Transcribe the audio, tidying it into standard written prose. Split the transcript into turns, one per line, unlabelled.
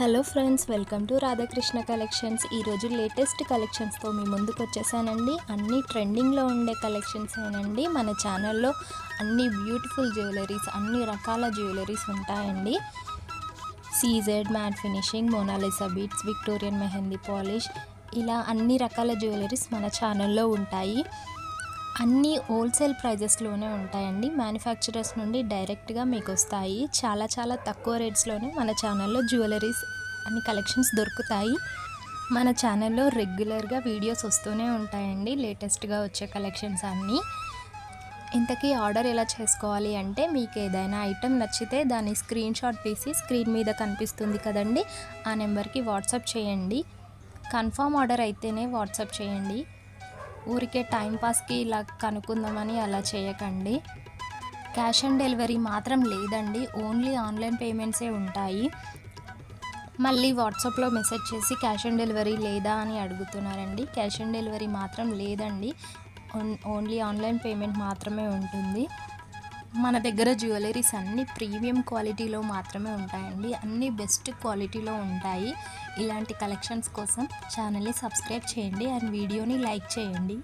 Hello friends, welcome to Radhakrishna collections. ఈరోజు latest కలెక్షన్స్తో మీ ముందుకు వచ్చేసానండి. అన్ని ట్రెండింగ్లో ఉండే కలెక్షన్స్ ఏనండి. మన ఛానల్లో అన్ని బ్యూటిఫుల్ జ్యువెలరీస్, అన్ని రకాల జ్యువెలరీస్ ఉంటాయండి. CZ, matte finishing, Monalisa beads, Victorian mehndi polish, ఇలా అన్ని రకాల జ్యువెలరీస్ మన ఛానల్లో ఉంటాయి. అన్నీ హోల్సేల్ ప్రైజెస్లోనే ఉంటాయండి. మ్యానుఫ్యాక్చరర్స్ నుండి డైరెక్ట్గా మీకు వస్తాయి. చాలా తక్కువ రేట్స్లోనే మన ఛానల్లో జ్యువెలరీస్ అన్ని కలెక్షన్స్ దొరుకుతాయి. మన ఛానల్లో రెగ్యులర్గా వీడియోస్ వస్తూనే ఉంటాయండి, లేటెస్ట్గా వచ్చే కలెక్షన్స్ అన్నీ. ఇంతకీ ఆర్డర్ ఎలా చేసుకోవాలి అంటే, మీకు ఏదైనా ఐటెం నచ్చితే దాన్ని స్క్రీన్ షాట్ తీసి స్క్రీన్ మీద కనిపిస్తుంది కదండి, ఆ నెంబర్కి వాట్సాప్ చేయండి. కన్ఫర్మ్ ఆర్డర్ అయితేనే వాట్సాప్ చేయండి. ఊరికే టైంపాస్కి ఇలా కనుక్కుందామని అలా చేయకండి. క్యాష్ ఆన్ డెలివరీ మాత్రం లేదండి, ఓన్లీ ఆన్లైన్ పేమెంట్సే ఉంటాయి. మళ్ళీ వాట్సాప్లో మెసేజ్ చేసి క్యాష్ ఆన్ డెలివరీ లేదా అని అడుగుతున్నారండి. క్యాష్ ఆన్ డెలివరీ మాత్రం లేదండి, ఓన్లీ ఆన్లైన్ పేమెంట్ మాత్రమే ఉంటుంది. మన దగ్గర జ్యువెలరీస్ అన్నీ ప్రీమియం క్వాలిటీలో మాత్రమే ఉంటాయండి, అన్నీ బెస్ట్ క్వాలిటీలో ఉంటాయి. ఇలాంటి కలెక్షన్స్ కోసం ఛానల్ని సబ్స్క్రైబ్ చేయండి అండ్ వీడియోని లైక్ చేయండి.